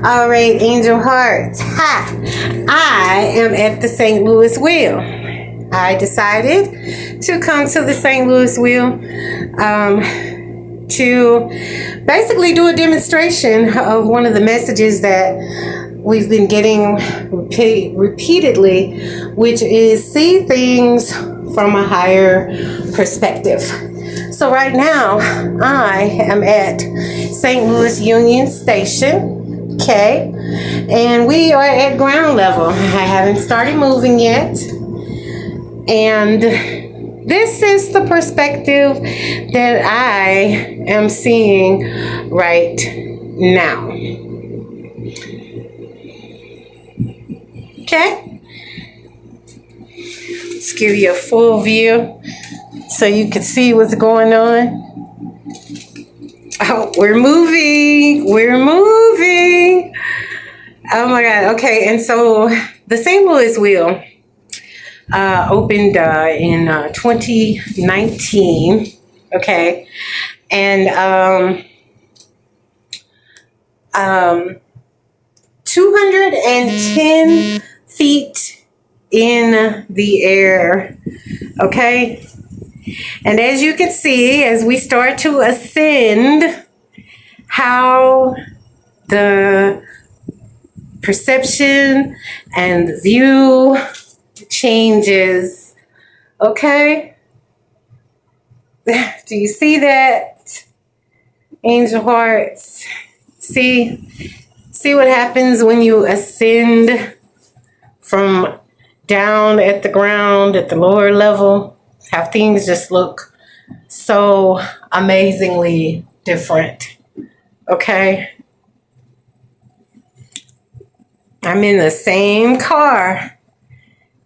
All right, Angel Hearts. Hi. I am at the St. Louis Wheel. I decided to come to the St. Louis Wheel to basically do a demonstration of one of the messages that we've been getting repeatedly, which is see things from a higher perspective. So right now, I am at St. Louis Union Station, okay? And we are at ground level. I haven't started moving yet. And this is the perspective that I am seeing right now. Okay? Let's give you a full view so you can see what's going on. Oh, we're moving. We're moving. Oh my God. Okay. And so the St. Louis Wheel opened in 2019. Okay. And 210 feet in the air. Okay. And as you can see, as we start to ascend, how the perception and the view changes. Okay? Do you see that, Angel Hearts? See what happens when you ascend from down at the ground, at the lower level? How things just look so amazingly different. Okay? I'm in the same car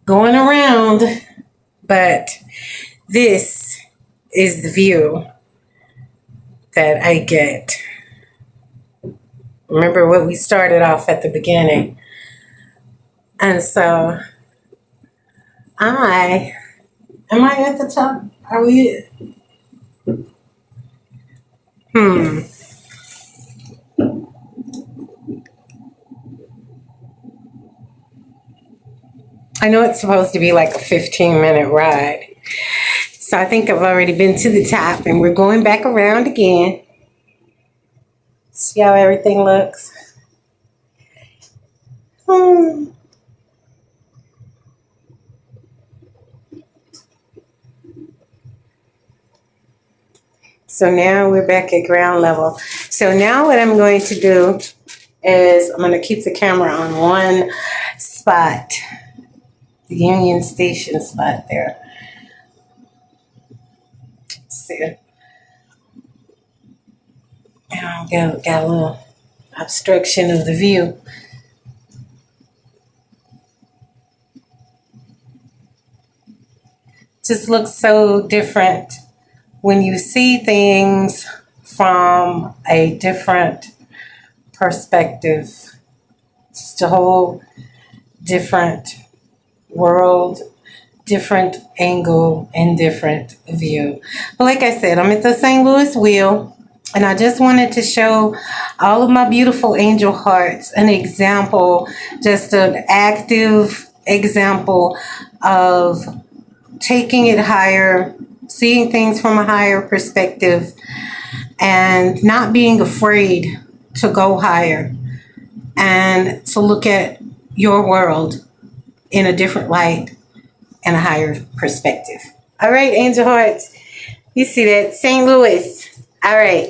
going around, but this is the view that I get. Remember what we started off at the beginning. And so am I at the top? Are we? I know it's supposed to be like a 15-minute ride. So I think I've already been to the top and we're going back around again. See how everything looks? So now we're back at ground level. So now what I'm going to do is I'm going to keep the camera on one spot, the Union Station spot there. Let's see. Now got a little obstruction of the view. Just looks so different when you see things from a different perspective. Just a whole different world, different angle, and different view. But like I said, I'm at the St. Louis Wheel, and I just wanted to show all of my beautiful angel hearts an example, just an active example of taking it higher, seeing things from a higher perspective, and not being afraid to go higher and to look at your world in a different light and a higher perspective. All right, Angel Hearts, you see that? St. Louis. All right.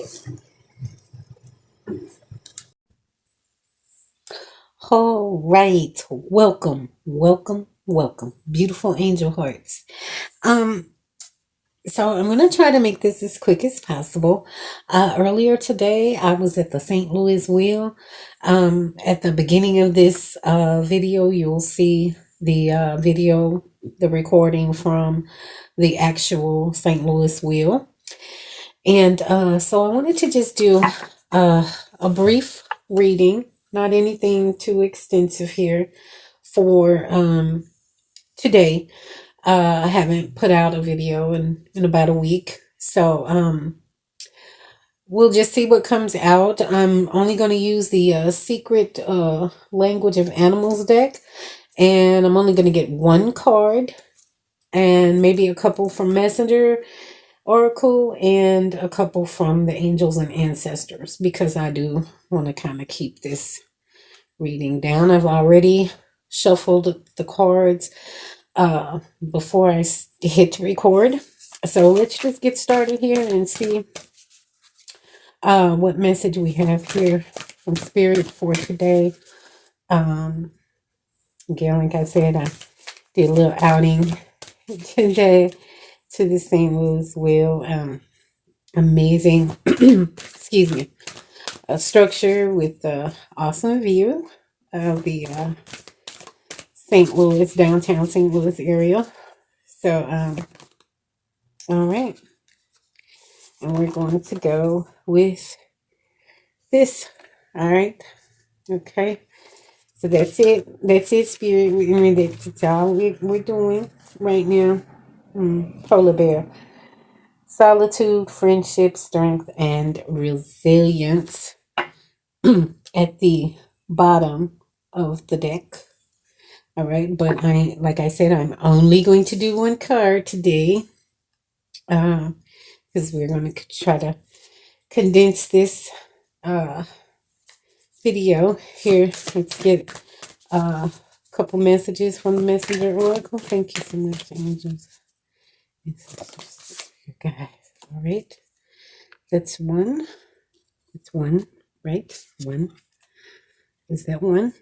All right. Welcome, welcome, welcome. Beautiful Angel Hearts. So I'm going to try to make this as quick as possible. Earlier today, I was at the St. Louis Wheel. At the beginning of this video, you'll see the video, the recording from the actual St. Louis Wheel. And so I wanted to just do a brief reading, not anything too extensive here for today. I haven't put out a video in about a week. So we'll just see what comes out. I'm only going to use the secret language of animals deck, and I'm only going to get one card and maybe a couple from Messenger Oracle and a couple from the angels and ancestors, because I do want to kind of keep this reading down. I've already shuffled the cards before I hit record. So let's just get started here and see what message we have here from Spirit for today. Again, like I said, I did a little outing today to the St. Louis Will. Amazing, excuse me, a structure with the awesome view of the St. Louis, downtown St. Louis area. So, all right. And we're going to go with this. All right. Okay. So that's it. That's it, Spirit. I mean, that's all we're doing right now. Polar bear. Solitude, friendship, strength, and resilience at the bottom of the deck. All right. But like I said, I'm only going to do one card today. Because we're going to try to condense this video here. Let's get a couple messages from the Messenger Oracle. Thank you so much, angels. You guys. All right. That's one. That's one, right? One. Is that one?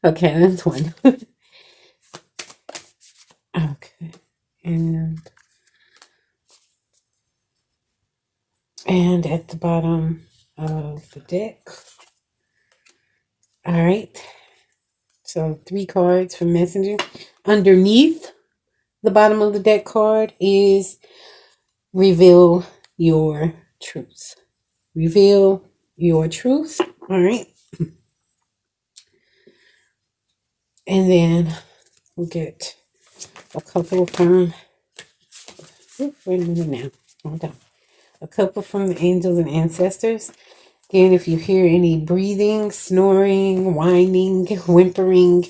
Okay, that's one. Okay. And at the bottom of the deck. All right. So 3 cards from Messenger. Underneath the bottom of the deck card is reveal your truth. Reveal your truth. All right. And then we'll get a couple from, wait a minute now. Hold on. A couple from the angels and ancestors. Again, if you hear any breathing, snoring, whining, whimpering,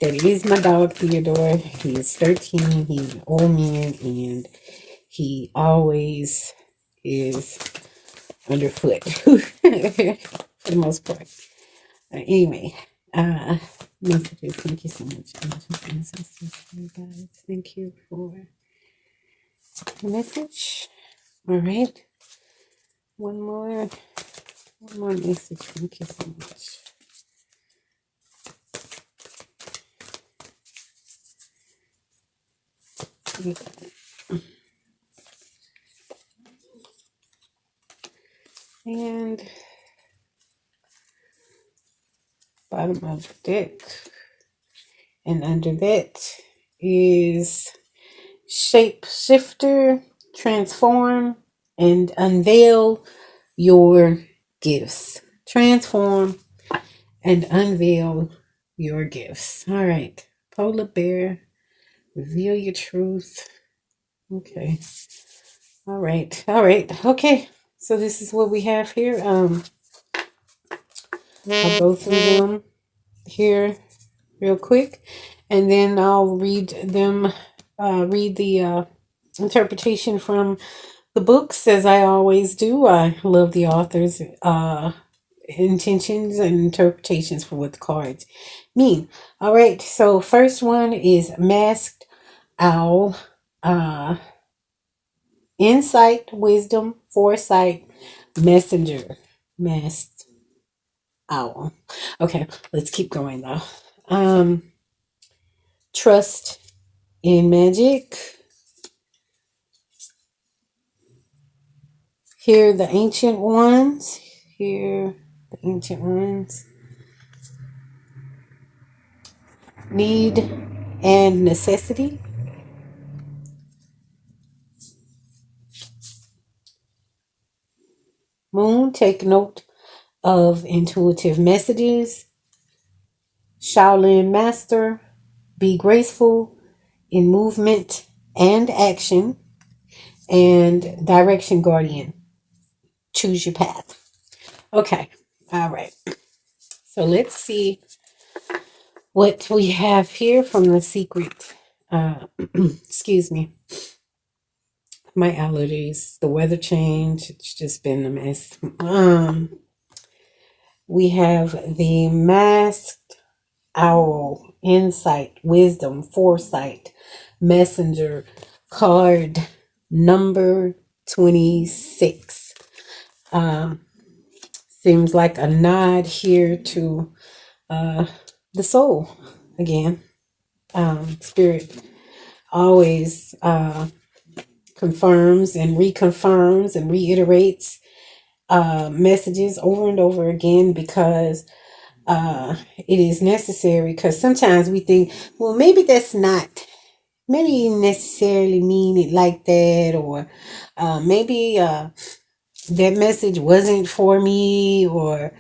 that is my dog Theodore. He is 13. He's an old man, and he always is underfoot for the most part. Anyway, messages. Thank you so much, angels and ancestors, guys. Thank you for the message. All right, one more message. Thank you so much. And bottom of the deck, and under that is shapeshifter, transform, and unveil your gifts. Transform and unveil your gifts. All right, polar bear, reveal your truth. Okay. All right. Okay. So this is what we have here. I'll go through them here real quick, and then I'll read them. Read the interpretation from the books, as I always do. I love the author's intentions and interpretations for what the cards mean. All right. So first one is Masked Owl. Insight, wisdom, foresight, messenger, masked owl. Okay, let's keep going though. Trust in magic. Hear the ancient ones. Hear the ancient ones. Need and necessity. Moon, take note of intuitive messages. Shaolin Master, be graceful in movement and action. And Direction Guardian, choose your path. Okay. All right. So let's see what we have here from the secret. Excuse me. My allergies, the weather change, it's just been a mess. We have the masked owl, insight, wisdom, foresight, messenger, card number 26. Um, Seems like a nod here to the soul again. Spirit always confirms and reconfirms and reiterates messages over and over again because it is necessary. Because sometimes we think, well, maybe that's not, maybe necessarily mean it like that, or maybe that message wasn't for me, or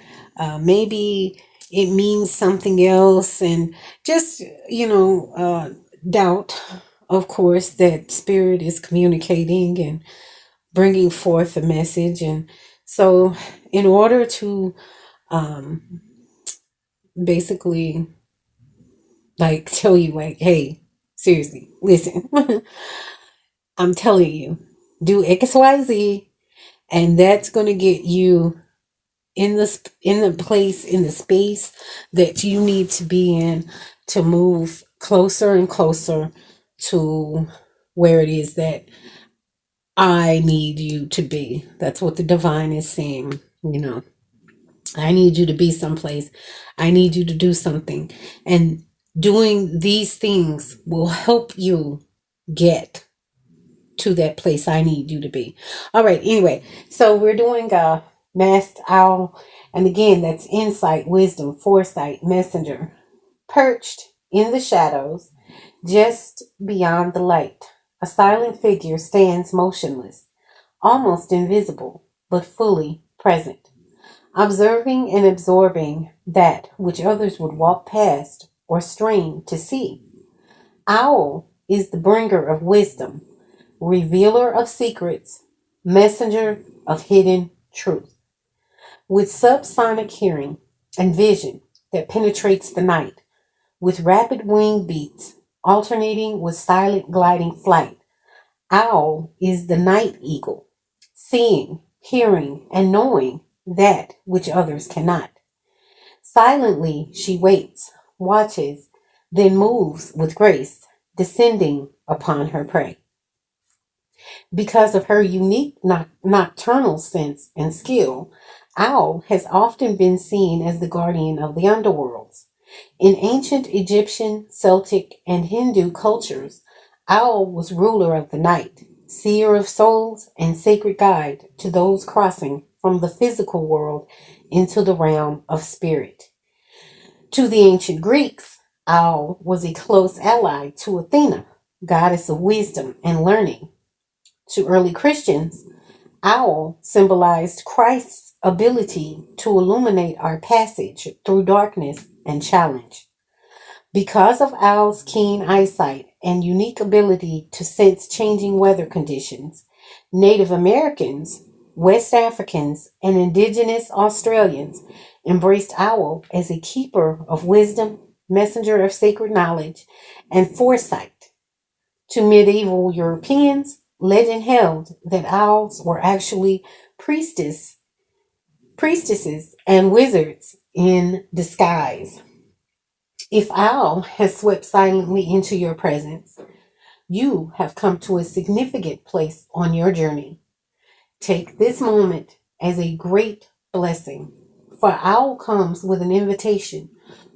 maybe it means something else, and just doubt, of course, that spirit is communicating and bringing forth a message. And so in order to um, basically like tell you, like, hey, seriously, listen, I'm telling you, do XYZ, and that's going to get you in the space that you need to be in to move closer and closer to where it is that I need you to be. That's what the divine is saying. I need you to be someplace. I need you to do something. And doing these things will help you get to that place I need you to be. All right. Anyway, so we're doing a masked owl. And again, that's insight, wisdom, foresight, messenger, perched in the shadows, just beyond the light. A silent figure stands motionless, almost invisible, but fully present, observing and absorbing that which others would walk past or strain to see. Owl is the bringer of wisdom, revealer of secrets, messenger of hidden truth. With subsonic hearing and vision that penetrates the night, with rapid wing beats alternating with silent gliding flight, Owl is the night eagle, seeing, hearing, and knowing that which others cannot. Silently she waits, watches, then moves with grace, descending upon her prey. Because of her unique nocturnal sense and skill, Owl has often been seen as the guardian of the underworlds. In ancient Egyptian, Celtic, and Hindu cultures, Owl was ruler of the night, seer of souls, and sacred guide to those crossing from the physical world into the realm of spirit. To the ancient Greeks, Owl was a close ally to Athena, goddess of wisdom and learning. To early Christians, Owl symbolized Christ's ability to illuminate our passage through darkness and challenge. Because of Owl's keen eyesight and unique ability to sense changing weather conditions, Native Americans, West Africans, and indigenous Australians embraced Owl as a keeper of wisdom, messenger of sacred knowledge, and foresight. To medieval Europeans, legend held that owls were actually priestesses and wizards in disguise. If Owl has swept silently into your presence, you have come to a significant place on your journey. Take this moment as a great blessing, for Owl comes with an invitation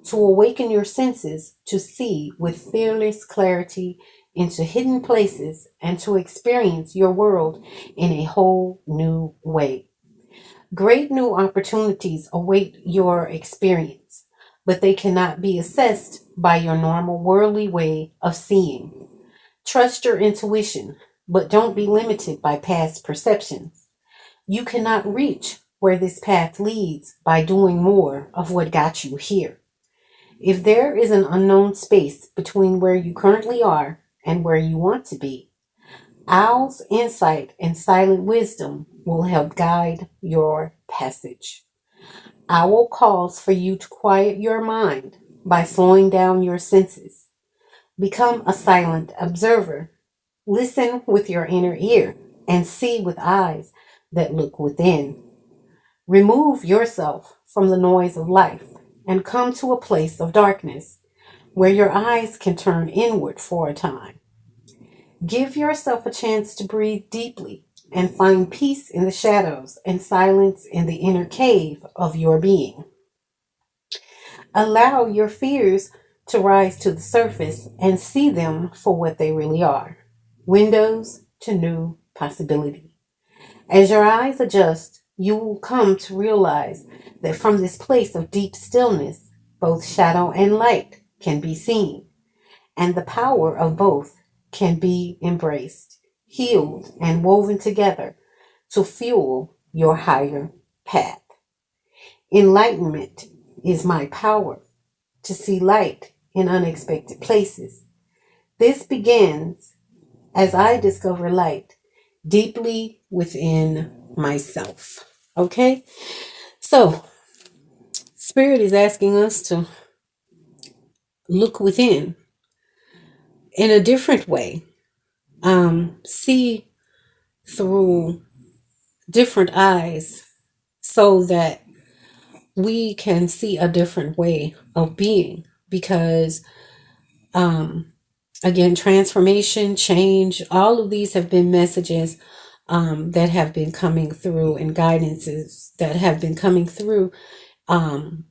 to awaken your senses to see with fearless clarity into hidden places and to experience your world in a whole new way. Great new opportunities await your experience, but they cannot be assessed by your normal worldly way of seeing. Trust your intuition, but don't be limited by past perceptions. You cannot reach where this path leads by doing more of what got you here. If there is an unknown space between where you currently are and where you want to be, Owl's insight and silent wisdom will help guide your passage. Owl calls for you to quiet your mind by slowing down your senses. Become a silent observer. Listen with your inner ear and see with eyes that look within. Remove yourself from the noise of life and come to a place of darkness where your eyes can turn inward for a time. Give yourself a chance to breathe deeply and find peace in the shadows and silence in the inner cave of your being. Allow your fears to rise to the surface and see them for what they really are: windows to new possibility. As your eyes adjust, you will come to realize that from this place of deep stillness, both shadow and light can be seen, and the power of both can be embraced, healed, and woven together to fuel your higher path. Enlightenment is my power to see light in unexpected places. This begins as I discover light deeply within myself. Okay? So, Spirit is asking us to look within in a different way, see through different eyes so that we can see a different way of being. Because, again, transformation, change, all of these have been messages that have been coming through, and guidances that have been coming through um,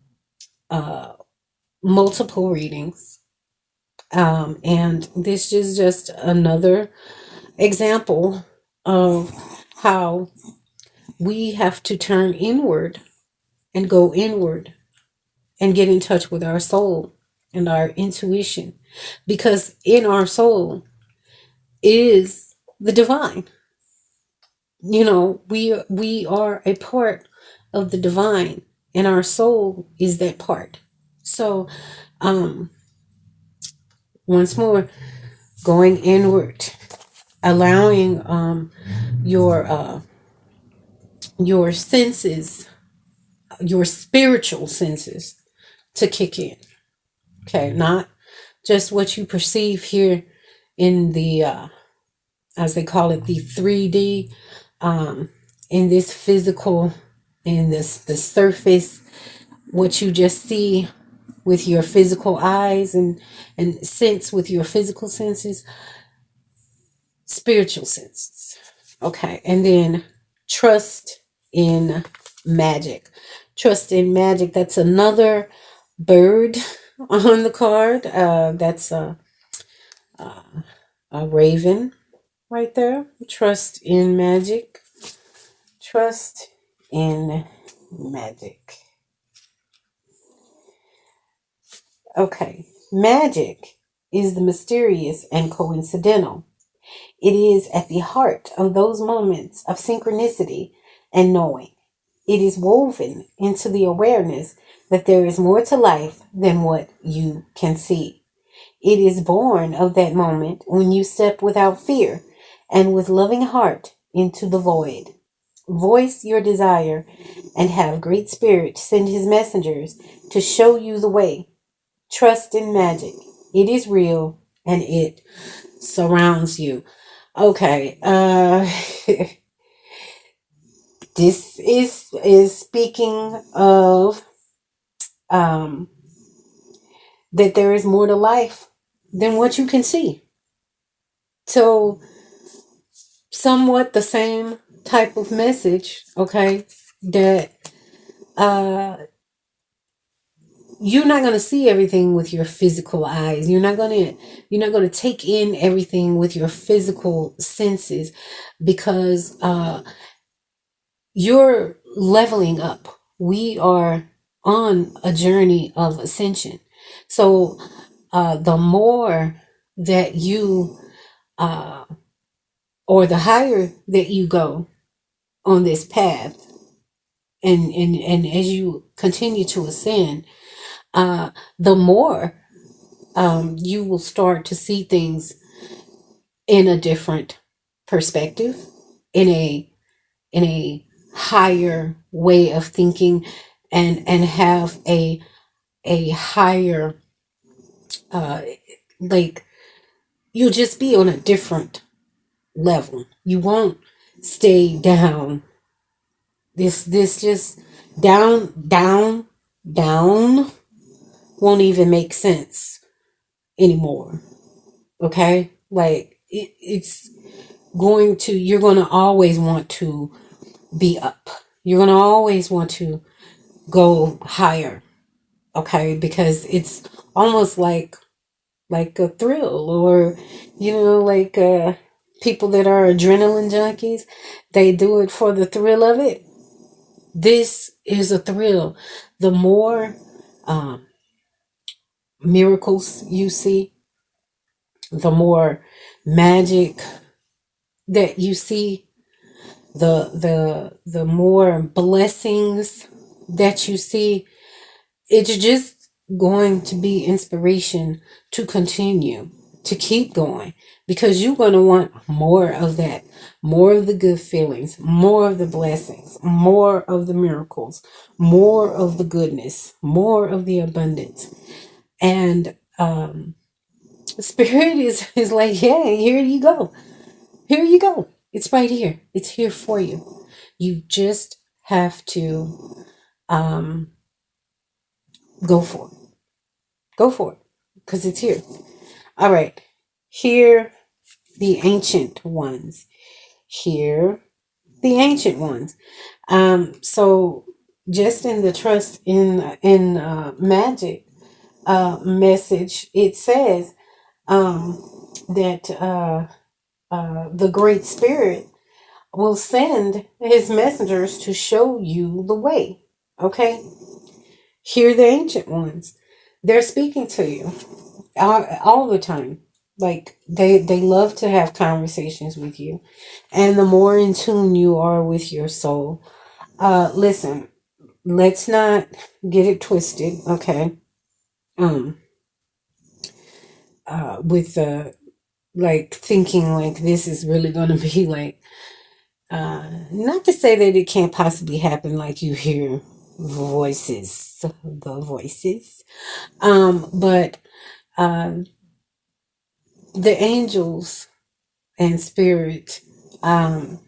multiple readings. And this is just another example of how we have to turn inward and go inward and get in touch with our soul and our intuition, because in our soul is the divine. We are a part of the divine, and our soul is that part. So once more, going inward, allowing your senses, your spiritual senses, to kick in. Okay, not just what you perceive here in the as they call it, the 3D, in this physical, in the surface, what you just see with your physical eyes and sense with your physical senses, spiritual senses. Okay, and then trust in magic. Trust in magic. That's another bird on the card. That's a raven right there. Trust in magic. Trust in magic. Okay, magic is the mysterious and coincidental. It is at the heart of those moments of synchronicity and knowing. It is woven into the awareness that there is more to life than what you can see. It is born of that moment when you step without fear and with loving heart into the void. Voice your desire and have Great Spirit send his messengers to show you the way. Trust in magic. It is real and it surrounds you. Okay, this is speaking of that there is more to life than what you can see. So, somewhat the same type of message, okay, that you're not going to see everything with your physical eyes. You're not going to take in everything with your physical senses, because you're leveling up. We are on a journey of ascension. So the more that you or the higher that you go on this path, and as you continue to ascend, the more you will start to see things in a different perspective, in a higher way of thinking, and have a higher, uh like, you'll just be on a different level. You won't stay down. This just down won't even make sense anymore. Okay? Like, it's going to, you're going to always want to be up. You're going to always want to go higher. Okay? Because it's almost like a thrill, or like people that are adrenaline junkies, they do it for the thrill of it. This is a thrill. The more um, miracles you see, the more magic that you see, the more blessings that you see, it's just going to be inspiration to continue, to keep going, because you're going to want more of that, more of the good feelings, more of the blessings, more of the miracles, more of the goodness, more of the abundance. And spirit is like, yeah, here you go. Here you go. It's right here. It's here for you. You just have to um, go for it. Go for it, because it's here. All right. Hear the ancient ones. Hear the ancient ones. So just in the trust in magic message, it says that the Great Spirit will send his messengers to show you the way. Okay? Hear the ancient ones. They're speaking to you all the time. Like, they love to have conversations with you. And the more in tune you are with your soul, listen, let's not get it twisted, okay? Um with like thinking like this is really going to be like, not to say that it can't possibly happen, like you hear the voices, but um the angels and spirit um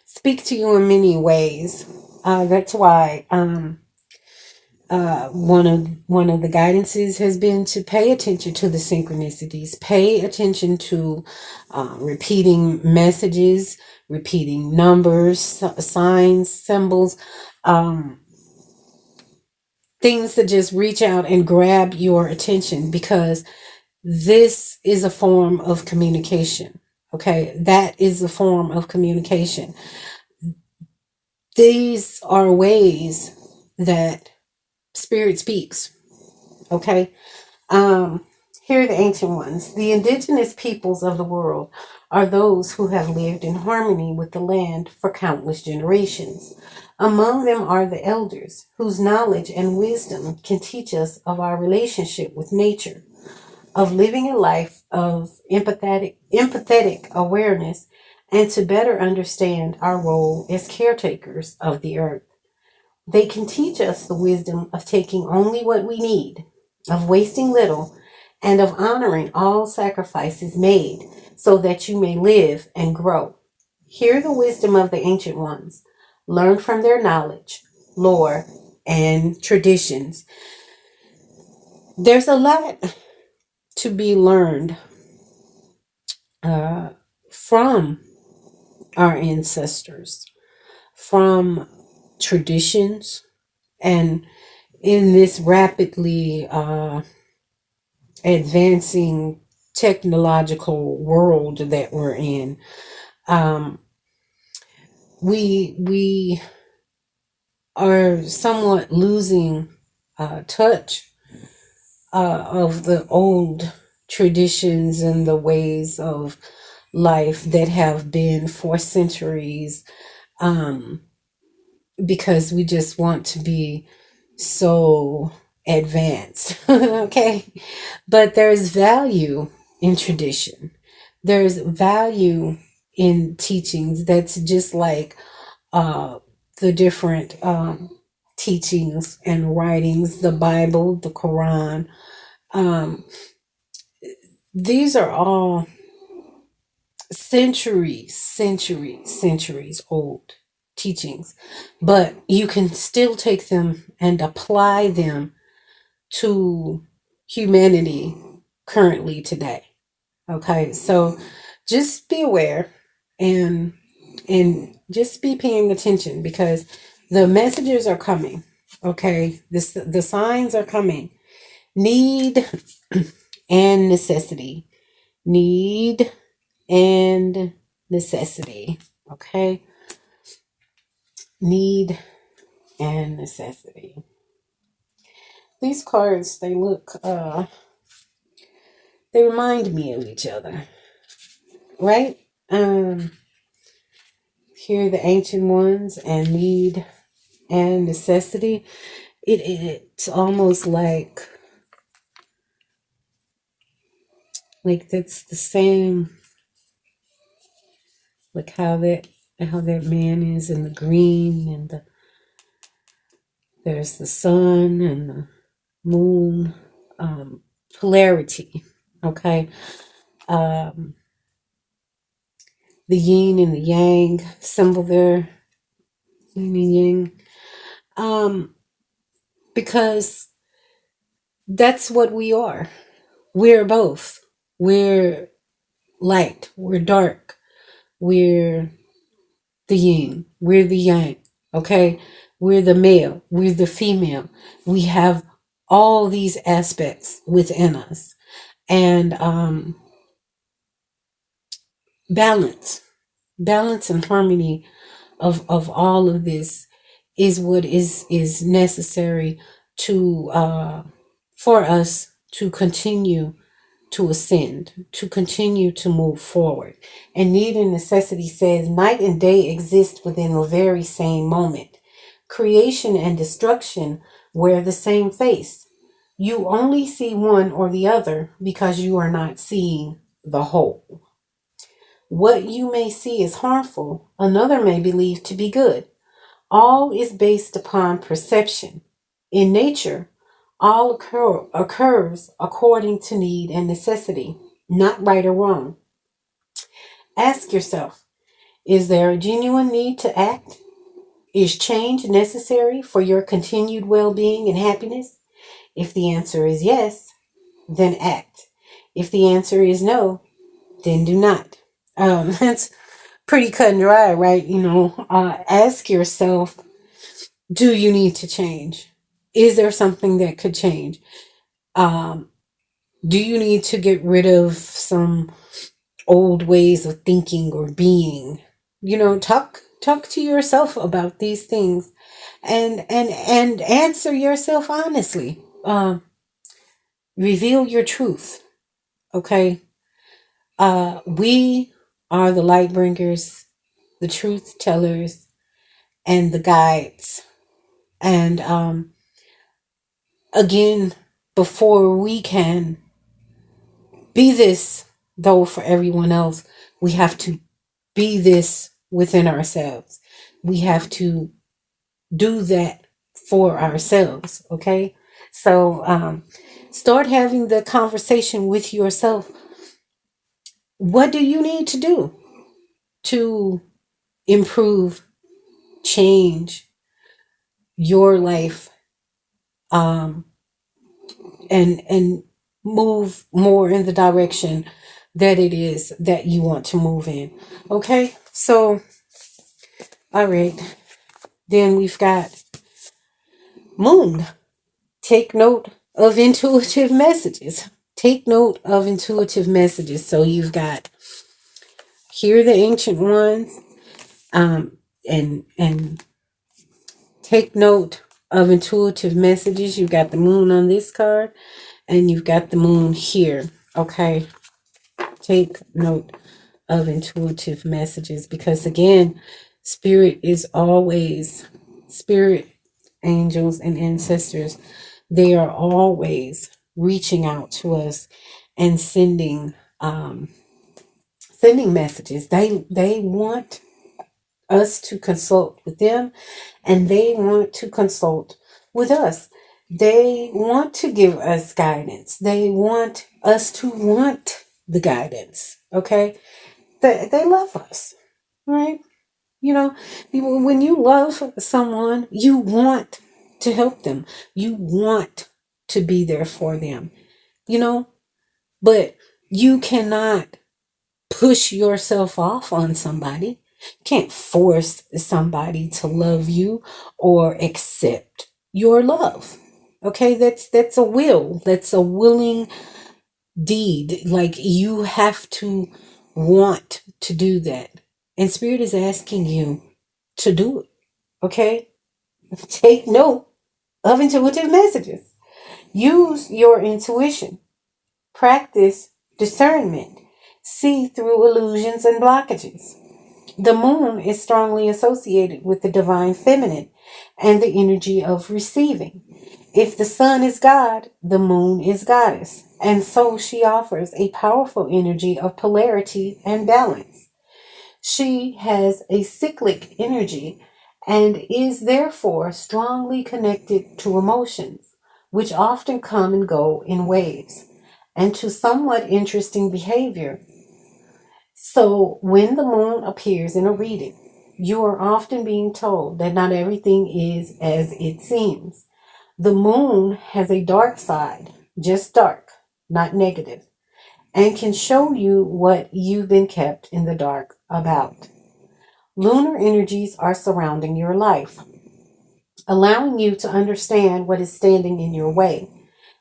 speak to you in many ways. That's why one of the guidances has been to pay attention to the synchronicities, pay attention to repeating messages, repeating numbers, signs, symbols, um, things that just reach out and grab your attention, because this is a form of communication. Okay, that is a form of communication. These are ways that spirit speaks. Okay. Um, Here are the ancient ones. The indigenous peoples of the world are those who have lived in harmony with the land for countless generations. Among them are the elders, whose knowledge and wisdom can teach us of our relationship with nature, of living a life of empathetic awareness, and to better understand our role as caretakers of the earth. They can teach us the wisdom of taking only what we need, of wasting little, and of honoring all sacrifices made so that you may live and grow. Hear the wisdom of the ancient ones. Learn from their knowledge, lore, and traditions. There's a lot to be learned uh, from our ancestors, from traditions, and in this rapidly advancing technological world that we're in, um, we are somewhat losing touch of the old traditions and the ways of life that have been for centuries, um, because we just want to be so advanced. Okay, but there's value in tradition. There's value in teachings. That's just like the different teachings and writings, the Bible, the Quran. Um, these are all centuries old teachings, but you can still take them and apply them to humanity currently today. Okay, so just be aware and just be paying attention because the messages are coming. Okay, the signs are coming. Need and necessity. Need and necessity. Okay, need and necessity. These cards, they look they remind me of each other, right? Here the ancient ones and need and necessity. It's almost like that's the same, like how that man is in the green and there's the sun and the moon, polarity. Okay, um, the yin and the yang symbol there, yin and yang, because that's what we are. We're both. We're light. We're dark. We're the yin. We're the yang. Okay? We're the male. We're the female. We have all these aspects within us. And balance. Balance and harmony of all of this is what is necessary to for us to continue to ascend, to continue to move forward. And need and necessity says night and day exist within the very same moment. Creation and destruction wear the same face. You only see one or the other because you are not seeing the whole. What you may see as harmful, another may believe to be good. All is based upon perception. In nature, all occurs according to need and necessity, not right or wrong. Ask yourself, is there a genuine need to act? Is change necessary for your continued well-being and happiness? If the answer is yes, then act. If the answer is no, then do not. That's pretty cut and dry, right? Ask yourself, do you need to change? Is there something that could change? Do you need to get rid of some old ways of thinking or being? Talk to yourself about these things and answer yourself honestly. Reveal your truth. Okay. We are the light bringers, the truth tellers, and the guides. And again, before we can be this, though, for everyone else, we have to be this within ourselves. We have to do that for ourselves, okay? So start having the conversation with yourself. What do you need to do to improve, change your life, and move more in the direction that it is that you want to move in? Okay, so all right, then we've got moon. Take note of intuitive messages. Take note of intuitive messages. So you've got here the ancient ones, and take note of intuitive messages. You've got the moon on this card, and you've got the moon here. Okay, take note of intuitive messages because again, spirit, angels, and ancestors, they are always reaching out to us and sending sending messages. They want us to consult with them, and they want to consult with us. They want to give us guidance. They want us to want the guidance. Okay? They love us, right? You know, when you love someone, you want to help them. You want to be there for them, you know, but you cannot push yourself off on somebody. You can't force somebody to love you or accept your love. Okay, that's a will. That's a willing deed. Like, you have to want to do that. And Spirit is asking you to do it. Okay? Take note of intuitive messages. Use your intuition. Practice discernment. See through illusions and blockages. The moon is strongly associated with the divine feminine and the energy of receiving. If the sun is God, the moon is goddess, and so she offers a powerful energy of polarity and balance. She has a cyclic energy and is therefore strongly connected to emotions, which often come and go in waves, and to somewhat interesting behavior. So, when the moon appears in a reading, you are often being told that not everything is as it seems. The moon has a dark side, just dark, not negative, and can show you what you've been kept in the dark about. Lunar energies are surrounding your life, allowing you to understand what is standing in your way.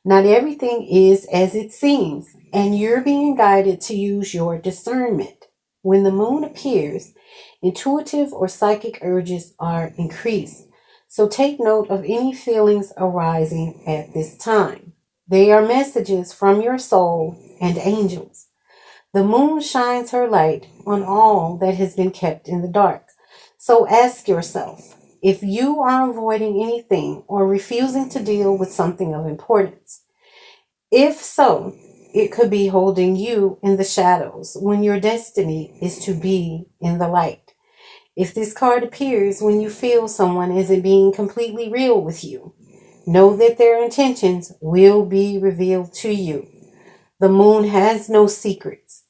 Not everything is as it seems, and you're being guided to use your discernment. When the moon appears, intuitive or psychic urges are increased. So take note of any feelings arising at this time. They are messages from your soul and angels. The moon shines her light on all that has been kept in the dark. So ask yourself, if you are avoiding anything or refusing to deal with something of importance. If so, it could be holding you in the shadows when your destiny is to be in the light. If this card appears when you feel someone isn't being completely real with you, know that their intentions will be revealed to you. The moon has no secrets.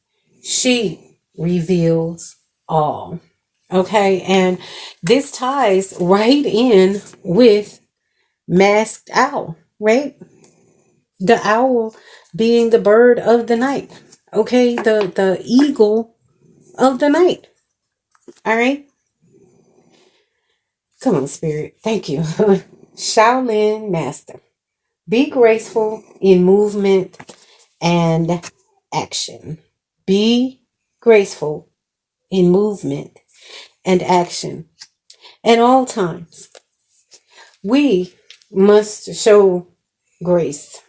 She reveals all. Okay, and this ties right in with masked owl, right? The owl being the bird of the night. Okay, the eagle of the night. All right. Come on, Spirit. Thank you. Shaolin Master. Be graceful in movement and action. Be graceful in movement and action at all times. We must show grace,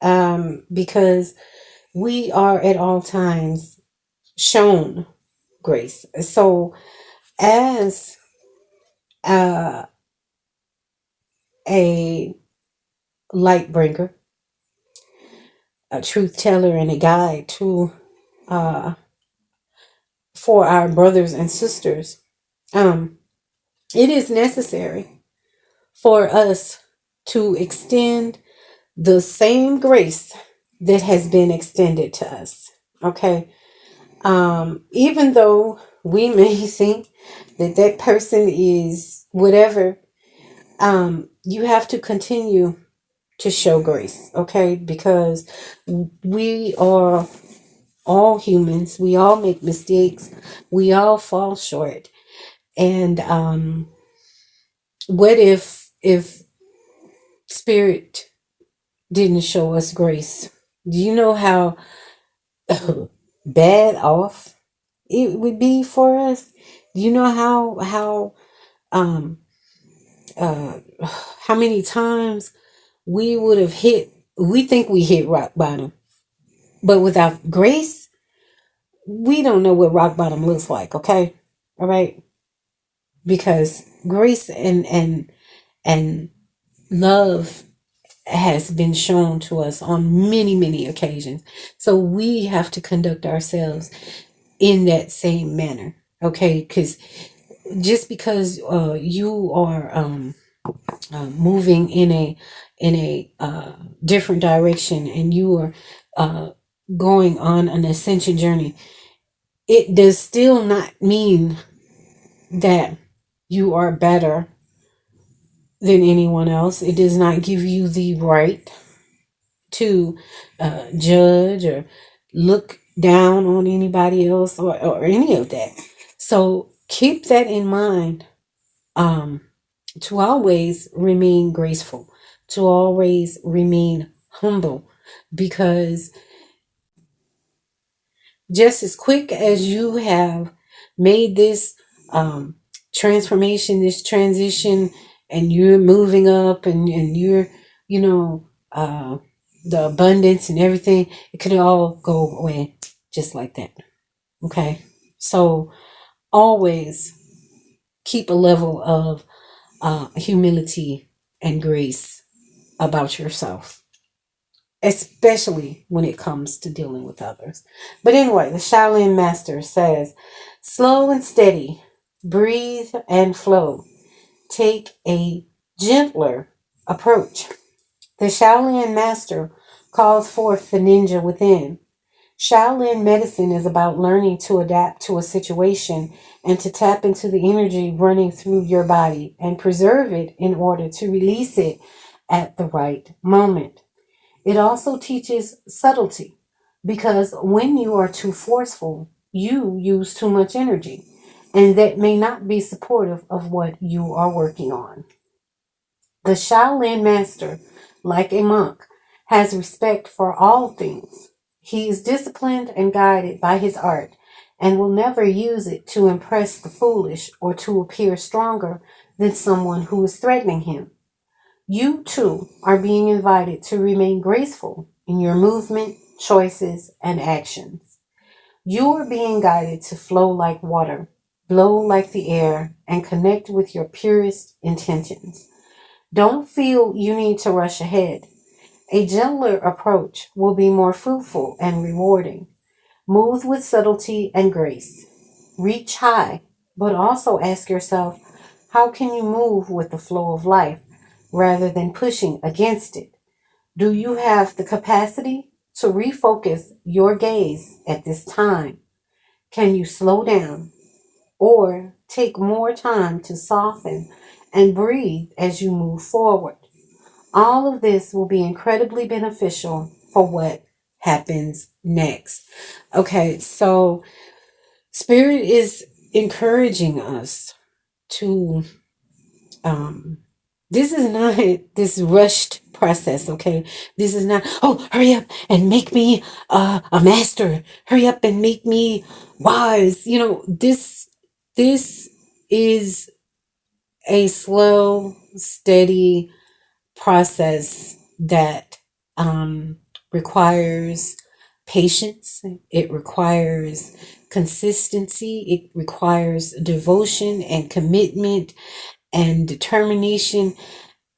because we are at all times shown grace. So, as uh, a light bringer, a truth teller, and a guide to uh, for our brothers and sisters, it is necessary for us to extend the same grace that has been extended to us. Okay. Even though we may think that that person is whatever, you have to continue to show grace. Okay. Because we are all humans. We all make mistakes. We all fall short. And what if Spirit didn't show us grace? Do you know how bad off it would be for us? Do you know um uh how many times we would have hit, we think we hit rock bottom, but without grace, we don't know what rock bottom looks like, okay? All right? Because grace and love has been shown to us on many occasions. So we have to conduct ourselves in that same manner. Okay, because just because you are moving in a different direction, and you are going on an ascension journey, it does still not mean that you are better than anyone else. It does not give you the right to judge or look down on anybody else, or any of that. So keep that in mind, um, to always remain graceful, to always remain humble, because just as quick as you have made this um, transformation, this transition, and you're moving up, and you're, you know, the abundance and everything, it could all go away just like that. Okay. So always keep a level of humility and grace about yourself, especially when it comes to dealing with others. But anyway, the Shaolin Master says, slow and steady, breathe and flow. Take a gentler approach. The Shaolin Master calls forth the ninja within. Shaolin medicine is about learning to adapt to a situation and to tap into the energy running through your body and preserve it in order to release it at the right moment. It also teaches subtlety, because when you are too forceful, you use too much energy, and that may not be supportive of what you are working on. The Shaolin master, like a monk, has respect for all things. He is disciplined and guided by his art, and will never use it to impress the foolish or to appear stronger than someone who is threatening him. You too are being invited to remain graceful in your movement, choices, and actions. You are being guided to flow like water, blow like the air, and connect with your purest intentions. Don't feel you need to rush ahead. A gentler approach will be more fruitful and rewarding. Move with subtlety and grace. Reach high, but also ask yourself, how can you move with the flow of life rather than pushing against it? Do you have the capacity to refocus your gaze at this time? Can you slow down or take more time to soften and breathe as you move forward? All of this will be incredibly beneficial for what happens next. Okay, so Spirit is encouraging us to, um, this is not this rushed process. Okay, this is not, oh, hurry up and make me a master, hurry up and make me wise. This is a slow, steady process that requires patience, it requires consistency, it requires devotion and commitment and determination.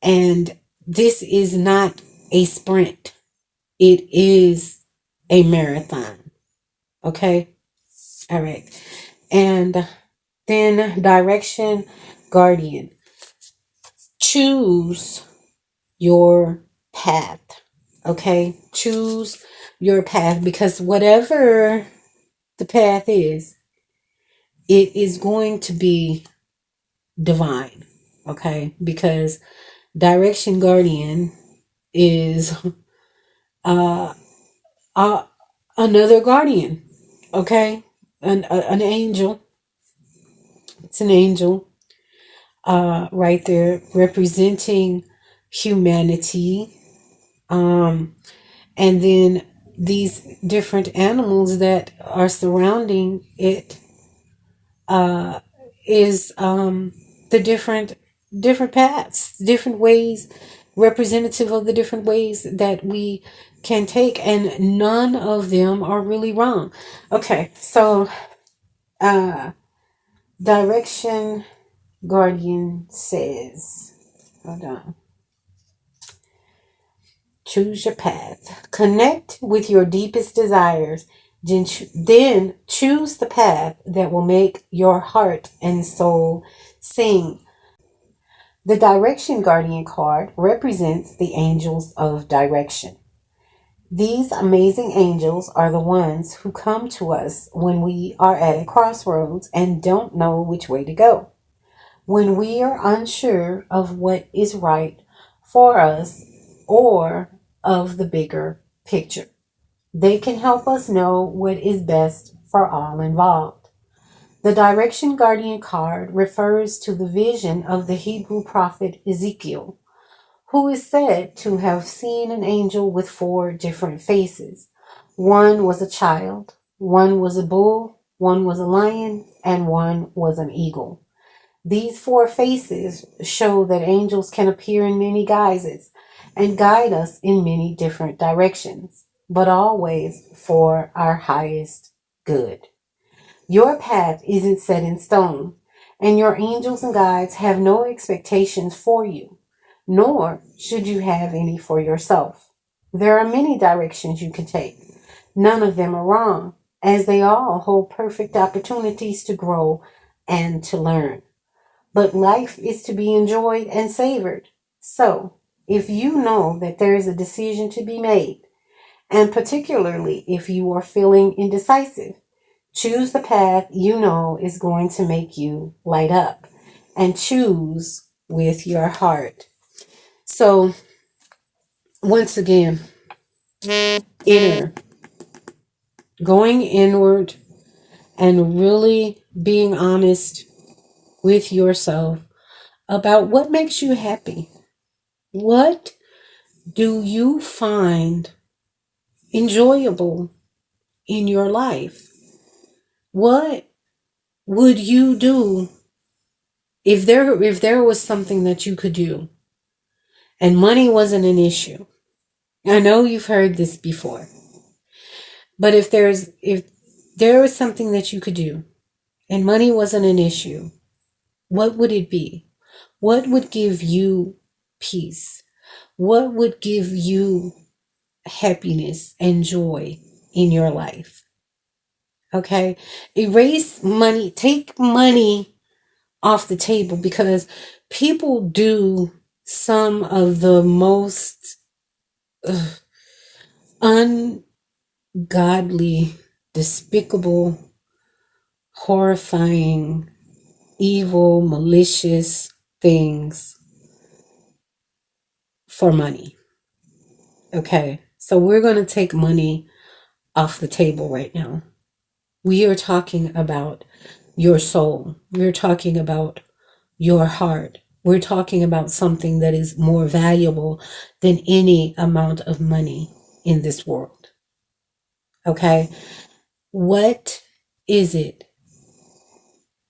And this is not a sprint, it is a marathon. Okay? All right. And then direction guardian. Choose your path. Okay? Choose your path, because whatever the path is, it is going to be divine. Okay? Because direction guardian is uh, uh another guardian. Okay? An angel. It's an angel right there representing humanity. And then these different animals that are surrounding it is the different paths, different ways, representative of the different ways that we can take, and none of them are really wrong. Okay, so direction guardian says, hold on. Choose your path. Connect with your deepest desires Then choose the path that will make your heart and soul sing. The Direction Guardian card represents the angels of direction. These amazing angels are the ones who come to us when we are at a crossroads and don't know which way to go. When we are unsure of what is right for us or of the bigger picture, they can help us know what is best for all involved. The Direction Guardian card refers to the vision of the Hebrew prophet Ezekiel, who is said to have seen an angel with four different faces. One was a child, one was a bull, one was a lion, and one was an eagle. These four faces show that angels can appear in many guises and guide us in many different directions, but always for our highest good. Your path isn't set in stone, and your angels and guides have no expectations for you, nor should you have any for yourself. There are many directions you can take. None of them are wrong, as they all hold perfect opportunities to grow and to learn. But life is to be enjoyed and savored. So, if you know that there is a decision to be made, and particularly if you are feeling indecisive, choose the path you know is going to make you light up, and choose with your heart. So, once again, inner, going inward and really being honest with yourself about what makes you happy. What do you find enjoyable in your life? What would you do if there was something that you could do and money wasn't an issue? I know you've heard this before. But if there was something that you could do and money wasn't an issue, what would it be? What would give you peace? What would give you happiness and joy in your life? Okay? Erase money, take money off the table, because people do some of the most ungodly, despicable, horrifying, evil, malicious things for money. Okay? So we're going to take money off the table right now. We are talking about your soul. We're talking about your heart. We're talking about something that is more valuable than any amount of money in this world. Okay? What is it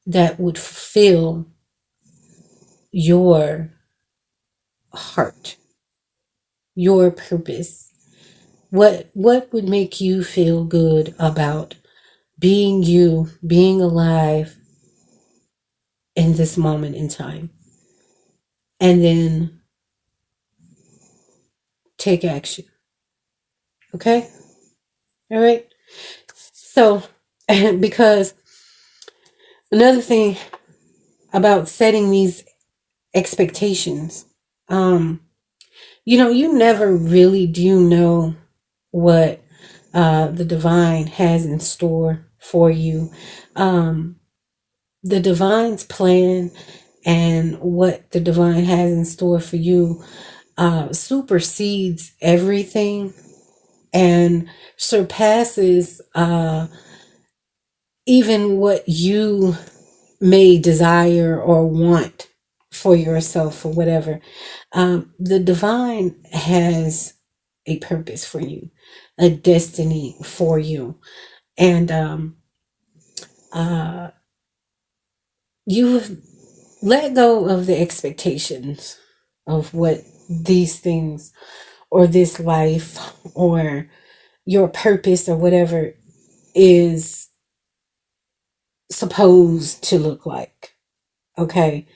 that would fulfill your heart, your purpose? What would make you feel good about being you, being alive in this moment in time? And then take action. Okay? All right? So, because another thing about setting these expectations, you never really do know what the divine has in store for you. The divine's plan and what the divine has in store for you supersedes everything and surpasses even what you may desire or want for yourself or whatever. The divine has a purpose for you, a destiny for you. And you let go of the expectations of what these things or this life or your purpose or whatever is supposed to look like. Okay?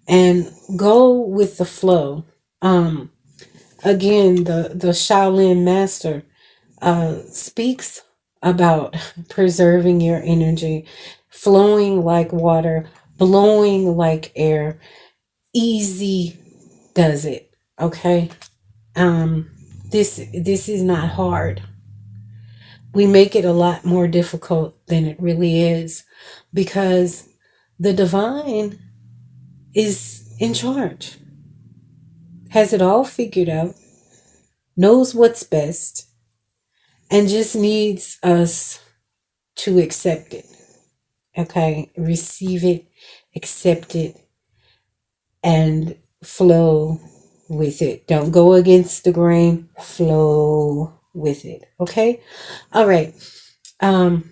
And go with the flow. Again, the Shaolin master speaks about preserving your energy, flowing like water, blowing like air. Easy does it. Okay. Um, this is not hard. We make it a lot more difficult than it really is because the divine is in charge, has it all figured out, knows what's best, and just needs us to accept it. Okay, receive it, accept it, and flow with it. Don't go against the grain, flow with it. Okay, all right. um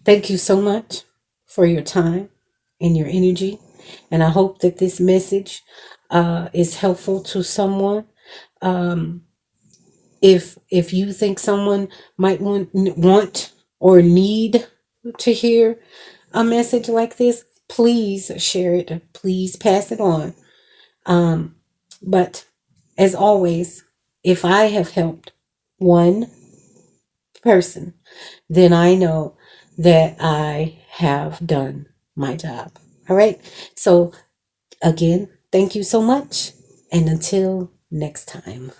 Thank you so much for your time and your energy, and I hope that this message is helpful to someone. um if you think someone might want or need to hear a message like this, please share it. Please pass it on. Um, but as always, if I have helped one person, then I know that I have done my job. All right. So, again, thank you so much. And until next time.